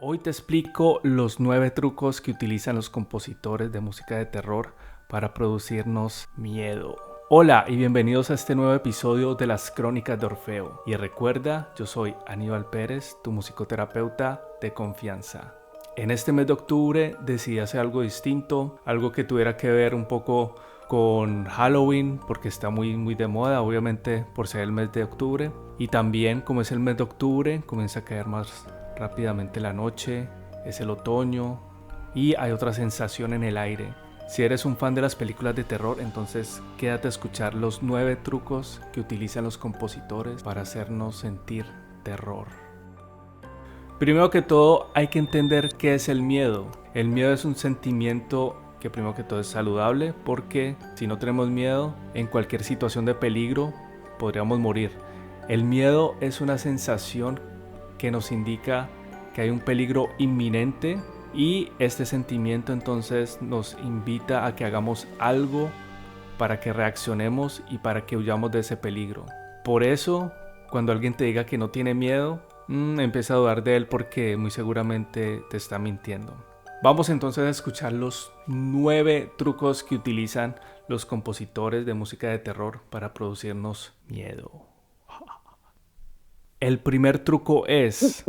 Hoy te explico los 9 trucos que utilizan los compositores de música de terror para producirnos miedo. Hola y bienvenidos a este nuevo episodio de las Crónicas de Orfeo. Y recuerda, yo soy Aníbal Pérez, tu musicoterapeuta de confianza. En este mes de octubre decidí hacer algo distinto, algo que tuviera que ver un poco con Halloween, porque está muy de moda, obviamente por ser el mes de octubre. Y también, como es el mes de octubre, comienza a caer más rápidamente la noche, es el otoño y hay otra sensación en el aire. Si eres un fan de las películas de terror, entonces quédate a escuchar los 9 trucos que utilizan los compositores para hacernos sentir terror. Primero que todo, hay que entender qué es el miedo. El miedo es un sentimiento que primero que todo es saludable, porque si no tenemos miedo, en cualquier situación de peligro podríamos morir. El miedo es una sensación que nos indica que hay un peligro inminente y este sentimiento entonces nos invita a que hagamos algo para que reaccionemos y para que huyamos de ese peligro. Por eso, cuando alguien te diga que no tiene miedo, empieza a dudar de él porque muy seguramente te está mintiendo. Vamos entonces a escuchar los 9 trucos que utilizan los compositores de música de terror para producirnos miedo. El primer truco es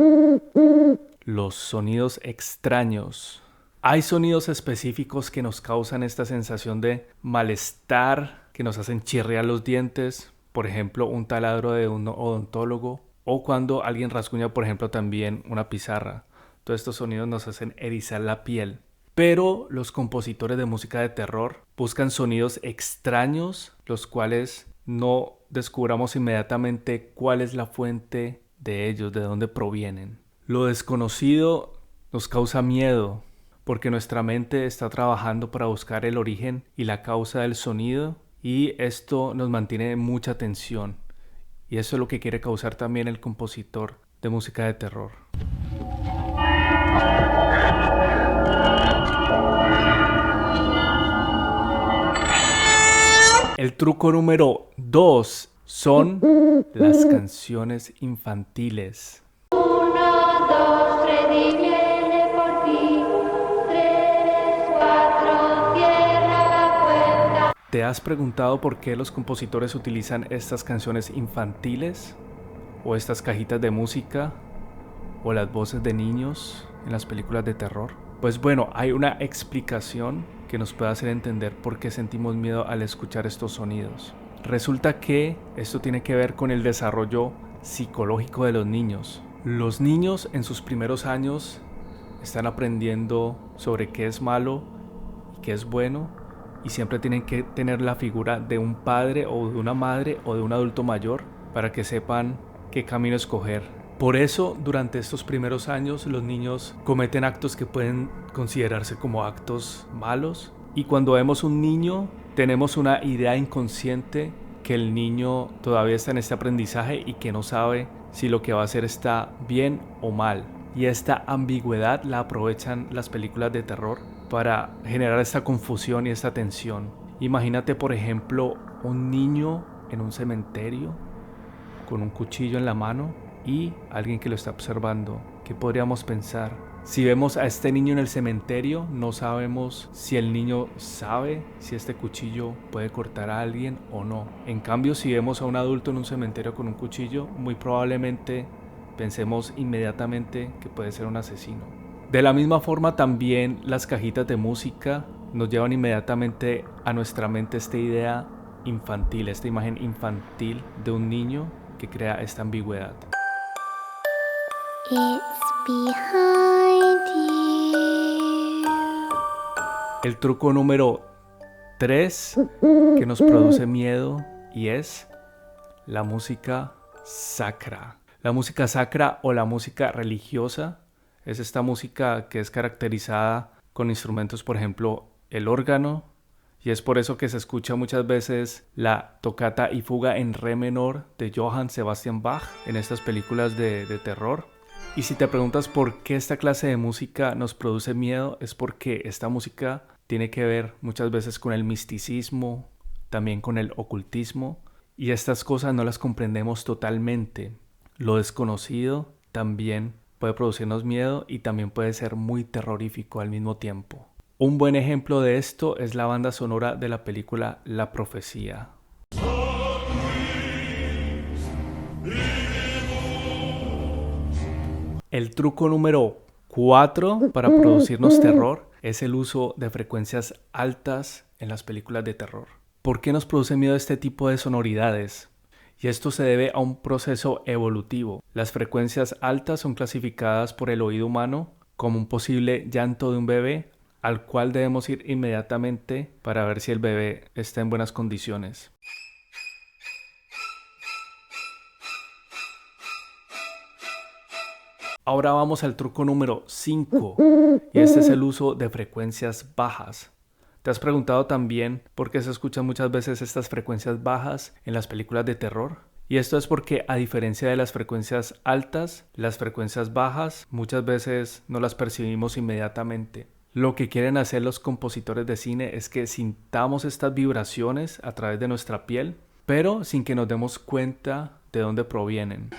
los sonidos extraños. Hay sonidos específicos que nos causan esta sensación de malestar, que nos hacen chirriar los dientes. Por ejemplo, un taladro de un odontólogo o cuando alguien rasguña, por ejemplo, también una pizarra. Todos estos sonidos nos hacen erizar la piel. Pero los compositores de música de terror buscan sonidos extraños, los cuales no descubramos inmediatamente cuál es la fuente de ellos, de dónde provienen. Lo desconocido nos causa miedo, porque nuestra mente está trabajando para buscar el origen y la causa del sonido, y esto nos mantiene en mucha tensión. Y eso es lo que quiere causar también el compositor de música de terror. El truco número 2 son las canciones infantiles. 1, 2, 3 y viene por ti. 3, 4, cierra la puerta. ¿Te has preguntado por qué los compositores utilizan estas canciones infantiles? ¿O estas cajitas de música? ¿O las voces de niños en las películas de terror? Pues bueno, hay una explicación que nos puede hacer entender por qué sentimos miedo al escuchar estos sonidos. Resulta que esto tiene que ver con el desarrollo psicológico de los niños. Los niños en sus primeros años están aprendiendo sobre qué es malo y qué es bueno, y siempre tienen que tener la figura de un padre o de una madre o de un adulto mayor para que sepan qué camino escoger. Por eso, durante estos primeros años, los niños cometen actos que pueden considerarse como actos malos. Y cuando vemos un niño, tenemos una idea inconsciente que el niño todavía está en este aprendizaje y que no sabe si lo que va a hacer está bien o mal. Y esta ambigüedad la aprovechan las películas de terror para generar esta confusión y esta tensión. Imagínate, por ejemplo, un niño en un cementerio con un cuchillo en la mano y alguien que lo está observando. ¿Qué podríamos pensar? Si vemos a este niño en el cementerio, no sabemos si el niño sabe si este cuchillo puede cortar a alguien o no. En cambio, si vemos a un adulto en un cementerio con un cuchillo, muy probablemente pensemos inmediatamente que puede ser un asesino. De la misma forma, también las cajitas de música nos llevan inmediatamente a nuestra mente esta idea infantil, esta imagen infantil de un niño que crea esta ambigüedad. It's behind you. El truco número 3 que nos produce miedo y es la música sacra. La música sacra o la música religiosa es esta música que es caracterizada con instrumentos, por ejemplo, el órgano, y es por eso que se escucha muchas veces la tocata y fuga en re menor de Johann Sebastian Bach en estas películas de terror. Y si te preguntas por qué esta clase de música nos produce miedo, es porque esta música tiene que ver muchas veces con el misticismo, también con el ocultismo, y estas cosas no las comprendemos totalmente. Lo desconocido también puede producirnos miedo y también puede ser muy terrorífico al mismo tiempo. Un buen ejemplo de esto es la banda sonora de la película La Profecía. El truco número 4 para producirnos terror es el uso de frecuencias altas en las películas de terror. ¿Por qué nos produce miedo este tipo de sonoridades? Y esto se debe a un proceso evolutivo. Las frecuencias altas son clasificadas por el oído humano como un posible llanto de un bebé, al cual debemos ir inmediatamente para ver si el bebé está en buenas condiciones. Ahora vamos al truco número 5, y este es el uso de frecuencias bajas. ¿Te has preguntado también por qué se escuchan muchas veces estas frecuencias bajas en las películas de terror? Y esto es porque, a diferencia de las frecuencias altas, las frecuencias bajas muchas veces no las percibimos inmediatamente. Lo que quieren hacer los compositores de cine es que sintamos estas vibraciones a través de nuestra piel, pero sin que nos demos cuenta de dónde provienen.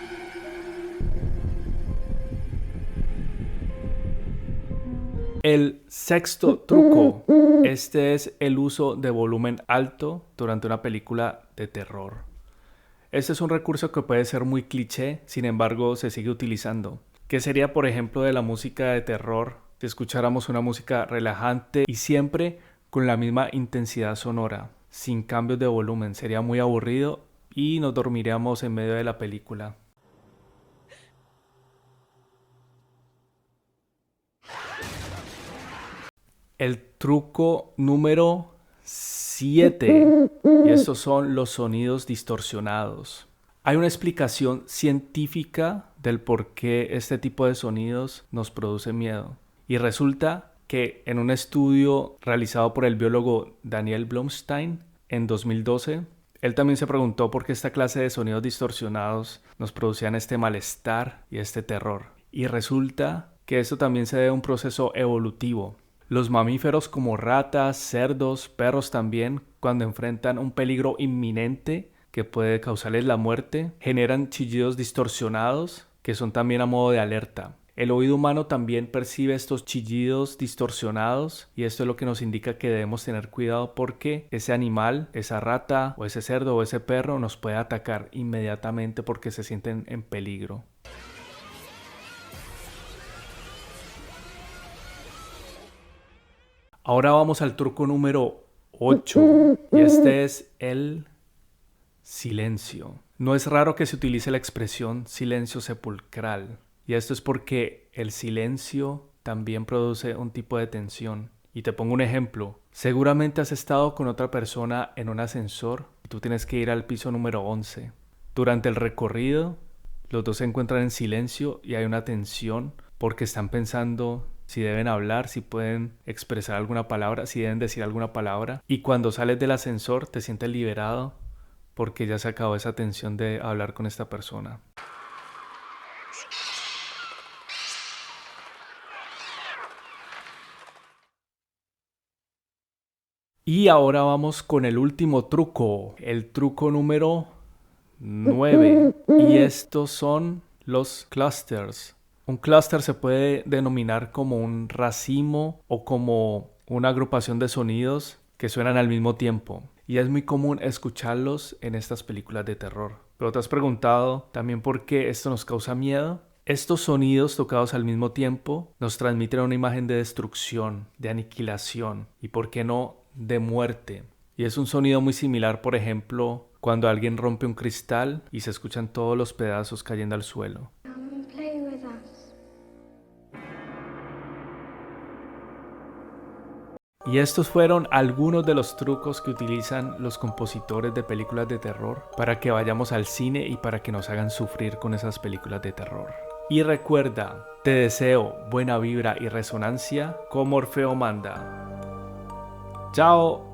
El sexto truco, este es el uso de volumen alto durante una película de terror. Este es un recurso que puede ser muy cliché, sin embargo se sigue utilizando. ¿Qué sería, por ejemplo, de la música de terror si escucháramos una música relajante y siempre con la misma intensidad sonora, sin cambios de volumen? Sería muy aburrido y nos dormiríamos en medio de la película. El truco número 7, y estos son los sonidos distorsionados. Hay una explicación científica del por qué este tipo de sonidos nos produce miedo. Y resulta que en un estudio realizado por el biólogo Daniel Blumstein en 2012, él también se preguntó por qué esta clase de sonidos distorsionados nos producían este malestar y este terror. Y resulta que esto también se debe a un proceso evolutivo. Los mamíferos como ratas, cerdos, perros también, cuando enfrentan un peligro inminente que puede causarles la muerte, generan chillidos distorsionados que son también a modo de alerta. El oído humano también percibe estos chillidos distorsionados y esto es lo que nos indica que debemos tener cuidado porque ese animal, esa rata o ese cerdo o ese perro nos puede atacar inmediatamente porque se sienten en peligro. Ahora vamos al truco número 8 y este es el silencio. No es raro que se utilice la expresión silencio sepulcral y esto es porque el silencio también produce un tipo de tensión. Y te pongo un ejemplo. Seguramente has estado con otra persona en un ascensor y tú tienes que ir al piso número 11. Durante el recorrido, los dos se encuentran en silencio y hay una tensión porque están pensando si deben hablar, si pueden expresar alguna palabra, si deben decir alguna palabra. Y cuando sales del ascensor te sientes liberado porque ya se acabó esa tensión de hablar con esta persona. Y ahora vamos con el último truco, el truco número 9. Y estos son los clusters. Un clúster se puede denominar como un racimo o como una agrupación de sonidos que suenan al mismo tiempo. Y es muy común escucharlos en estas películas de terror. Pero ¿te has preguntado también por qué esto nos causa miedo? Estos sonidos tocados al mismo tiempo nos transmiten una imagen de destrucción, de aniquilación y, ¿por qué no?, de muerte. Y es un sonido muy similar, por ejemplo, cuando alguien rompe un cristal y se escuchan todos los pedazos cayendo al suelo. Play with us. Y estos fueron algunos de los trucos que utilizan los compositores de películas de terror para que vayamos al cine y para que nos hagan sufrir con esas películas de terror. Y recuerda, te deseo buena vibra y resonancia como Orfeo manda. ¡Chao!